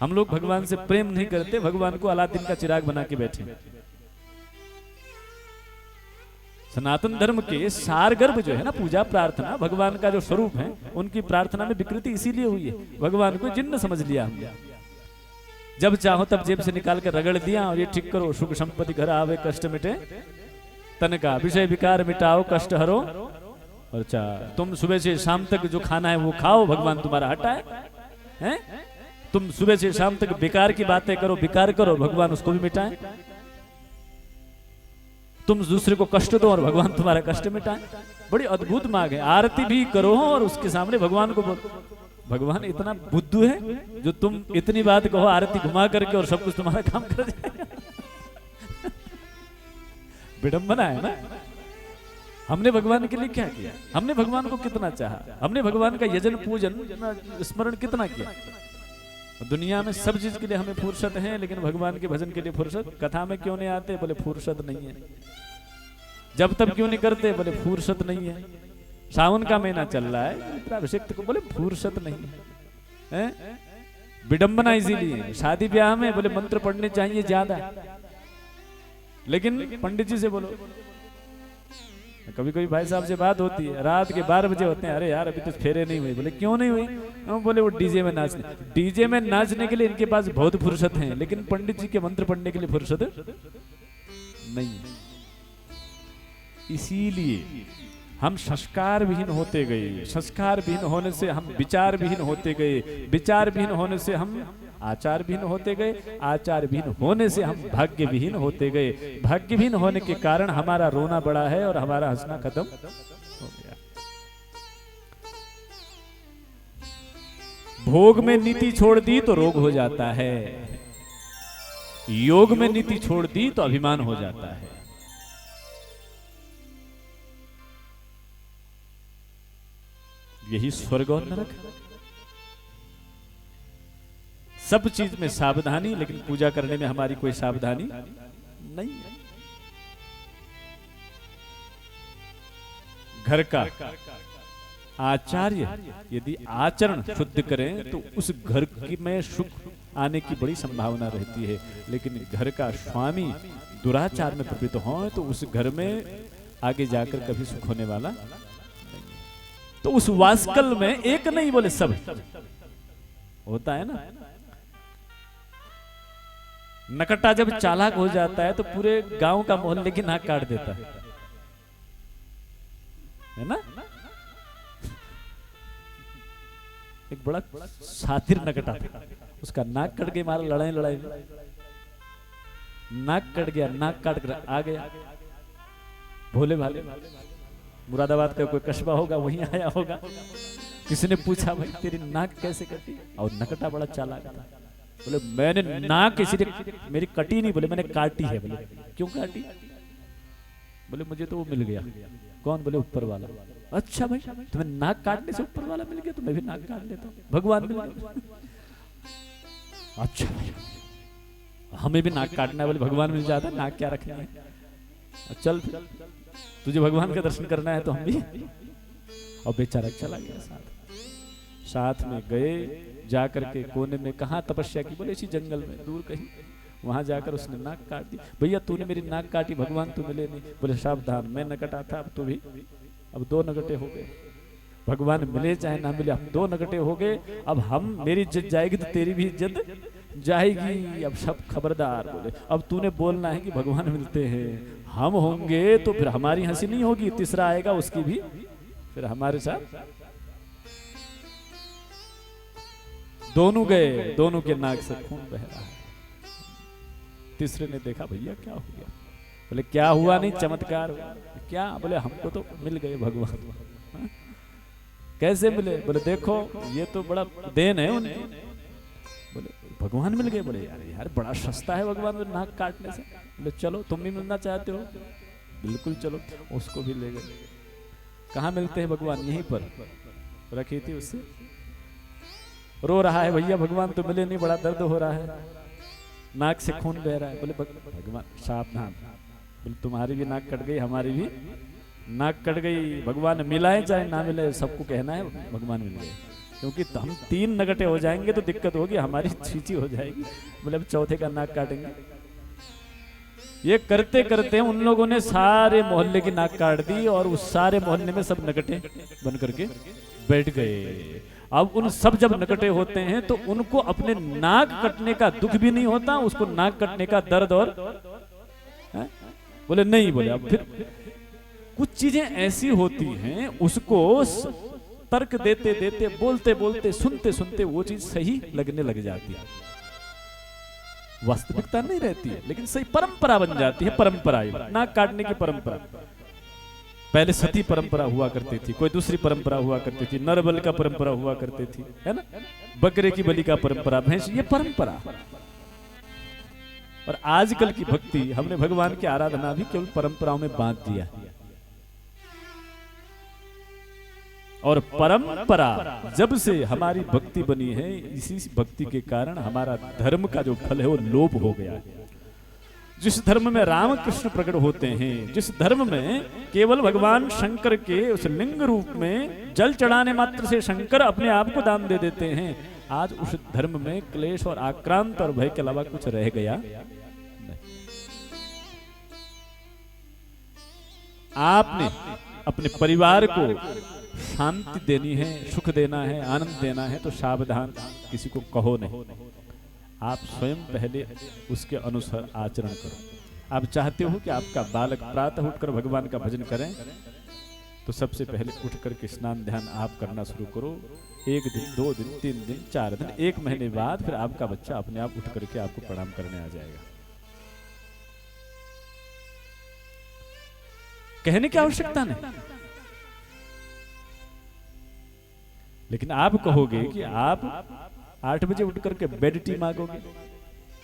हम लोग भगवान से प्रेम नहीं करते, भगवान को अलादीन का चिराग बना के बैठे। सनातन धर्म के सारगर्भ जो है ना, पूजा प्रार्थना, भगवान का जो स्वरूप है, उनकी प्रार्थना में विकृति इसीलिए हुई है, भगवान को जिन्न समझ लिया हमने। जब चाहो तब जेब से निकाल कर रगड़ दिया और ये ठीक करो, सुख संपत्ति घर आवे कष्ट मिटे तन का, विषय विकार मिटाओ कष्ट हरो। अच्छा, तुम सुबह से शाम तक जो खाना है वो खाओ, भगवान तुम्हारा हटाए हैं? तुम सुबह से शाम तक बेकार की बातें करो, विकार करो, भगवान उसको भी मिटाए। तुम दूसरे को कष्ट दो और भगवान तुम्हारा कष्ट मिटाए। बड़ी अद्भुत मांग है। आरती भी करो और उसके सामने भगवान को बोलो। भगवान इतना बुद्धू है जो तुम इतनी बात कहो, आरती घुमा करके और सब कुछ तुम्हारा काम कर जाएगा। विडंबना है ना। हमने भगवान के लिए क्या किया? हमने भगवान को कितना चाहा? हमने भगवान का यजन पूजन स्मरण कितना किया? दुनिया में सब चीज के लिए हमें फुर्सत है, लेकिन भगवान के भजन के लिए फुर्सत? कथा में क्यों नहीं आते? बोले फुर्सत नहीं है। जब तब क्यों नहीं करते? बोले फुर्सत नहीं है। सावन का महीना चल रहा है, अभिषेक को बोले फुर्सत नहीं है। विडंबना इसीलिए। शादी ब्याह में बोले मंत्र पढ़ने चाहिए ज्यादा, लेकिन पंडित जी से बोलो। कभी कभी भाई साहब से बात होती है, रात के 12 बजे होते हैं, अरे यार अभी तो फेरे नहीं हुए। बोले क्यों नहीं हुई? बोले वो डीजे में नाचने। डीजे में नाचने के लिए इनके पास बहुत फुर्सत है, लेकिन पंडित जी के मंत्र पढ़ने के लिए फुर्सत नहीं है। इसीलिए हम संस्कार विहीन होते गए। संस्कार विहीन होने से हम विचार विहीन होते गए। विचार विहीन होने से हम आचार विहीन होते गए। आचार विहीन होने से हम भाग्य विहीन होते गए। भाग्य विहीन होने के कारण हमारा रोना बड़ा है और हमारा हंसना खत्म हो गया। भोग में नीति छोड़ दी तो रोग हो जाता है, योग में नीति छोड़ दी तो अभिमान हो जाता है। यही स्वर्ग और नरक है। सब चीज में सावधानी, लेकिन पूजा करने में हमारी कोई सावधानी नहीं है। घर का आचार्य यदि आचरण शुद्ध करें तो उस घर में सुख आने की बड़ी संभावना रहती है, लेकिन घर का स्वामी दुराचार में प्रवृत्त हो तो उस घर में आगे जाकर कभी सुख होने वाला नहीं। तो उस वास्कल में एक नहीं बोले सब होता है ना। नकटा जब चालाक हो जाता है तो पूरे गांव का मोहल्ले की नाक काट देता है ना। एक बड़ा सातिर नकटा था, उसका नाक कट गया, मारा लड़ाई में नाक कट गया, नाक काट कर आ गया भोले भाले। मुरादाबाद का कोई कस्बा होगा, वहीं आया होगा। किसी ने पूछा भाई तेरी नाक कैसे कटी? और नकटा बड़ा चालाक था, बोले मैंने नाक इसीलिए मेरी कटी नहीं, बोले मैंने काटी है। बोले क्यों काटी? बोले मुझे तो वो मिल गया। कौन? बोले ऊपर वाला। अच्छा भाई तुम्हें नाक काटने से ऊपर वाला मिल गया तो मैं भी नाक काट लेता हूँ, भगवान मिल गया। अच्छा भाई हमें भी नाक काटना है। बोले भगवान मिल जाता, नाक क्या रखना है? चल तुझे भगवान का दर्शन करना है तो हम भी। और बेचारा चला गया। साथ में गए, जाकर के कोने में कहाँ तपस्या की? बोले इसी जंगल में दूर कहीं। वहां जाकर उसने नाक काट दी। भैया तूने मेरी नाक काटी, भगवान तू मिले नहीं। बोले सावधान, मैं नकटा था, अब तू भी। अब 2 नकटे हो गए। भगवान मिले चाहे ना मिले, हम 2 नकटे हो गए। अब हम मेरी इज्जत जाएगी तो तेरी भी इज्जत जाएगी। अब सब खबरदार। बोले अब तूने बोलना है कि भगवान मिलते हैं, हम होंगे तो फिर हमारी हंसी नहीं होगी, तीसरा आएगा उसकी भी फिर हमारे साथ। दोनों गए, दोनों के नाक से खून बह रहा है। तीसरे ने देखा भैया क्या हो गया? बोले क्या हुआ? नहीं चमत्कार हुआ। क्या? बोले हमको तो मिल गए भगवान। कैसे मिले? बोले देखो ये तो बड़ा देन है उनकी। बोले भगवान मिल गए? बोले यार बड़ा सस्ता है भगवान को नाक काटने से। बोले चलो तुम भी मिलना चाहते हो? बिल्कुल चलो। उसको भी ले गए। कहाँ मिलते हैं भगवान? यहीं पर रखी थी उससे। रो रहा है भैया भगवान तो मिले नहीं, बड़ा दर्द हो रहा है, नाक से खून बह रहा है। बोले भगवान सावधान, बोले तुम्हारी भी नाक कट गई, हमारी भी नाक कट गई। भगवान मिलाए चाहे ना मिले, सबको कहना है भगवान मिल गए। क्योंकि हम 3 नगटे हो जाएंगे तो दिक्कत होगी, हमारी छींची हो जाएगी, मतलब चौथे का नाक काटेंगे। ये करते करते उन लोगों ने सारे मोहल्ले की नाक काट दी और उस सारे मोहल्ले में सब नगटे बन करके बैठ गए। अब उन सब जब नकटे होते हैं तो उनको अपने नाक कटने का दुख भी नहीं होता, उसको नाक कटने का दर्द और बोले नहीं, बोले अब फिर कुछ चीजें ऐसी होती हैं उसको तर्क देते देते बोलते बोलते सुनते सुनते वो चीज सही लगने लग जाती है, वास्तविकता नहीं रहती है लेकिन सही परंपरा बन जाती है। परंपरा नाक काटने की परंपरा, पहले सती परंपरा हुआ करती थी, कोई दूसरी परंपरा हुआ करती थी, नरबल का परंपरा हुआ करती थी, है ना, बकरे की बलि का परंपरा, भैंस, ये परंपरा। और आजकल की भक्ति हमने भगवान की आराधना भी केवल परंपराओं में बांध दिया। और परंपरा जब से हमारी भक्ति बनी है, इसी भक्ति के कारण हमारा धर्म का जो फल है वो लोप हो गया है। जिस धर्म में राम कृष्ण प्रकट होते हैं, जिस धर्म में केवल भगवान शंकर के उस लिंग रूप में जल चढ़ाने मात्र से शंकर अपने आप को दान दे देते हैं, आज उस धर्म में क्लेश और आक्रांत और भय के अलावा कुछ रह गया नहीं। आपने अपने परिवार को शांति देनी है, सुख देना है, आनंद देना है, तो सावधान, किसी को कहो नहीं, आप स्वयं पहले उसके अनुसार आचरण करो। आप चाहते हो कि आपका बालक प्रातः उठकर भगवान का भजन करें, तो सबसे पहले उठ करके स्नान ध्यान आप करना शुरू करो। 1 दिन, 2 दिन, 3 दिन, 4 दिन, 1 महीने बाद फिर आपका बच्चा अपने आप उठ करके आपको प्रणाम करने आ जाएगा। कहने की आवश्यकता नहीं, लेकिन आप कहोगे कि आप 8 बजे उठ करके बेड टी मांगोगे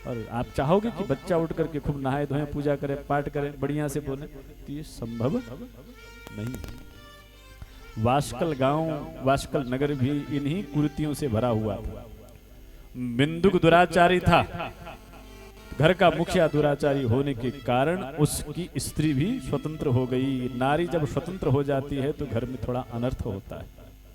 और आप चाहोगे कि बच्चा उठ करके खूब नहाए धोए, पूजा करे, पाठ करे, बढ़िया से बोले, तो ये संभव नहीं। वास्कल गांव, वास्कल नगर भी इन्हीं कुरीतियों से भरा हुआ था। बिंदुक दुराचारी था, घर का मुखिया दुराचारी होने के कारण उसकी स्त्री भी स्वतंत्र हो गई। नारी जब स्वतंत्र हो जाती है तो घर में थोड़ा अनर्थ होता है।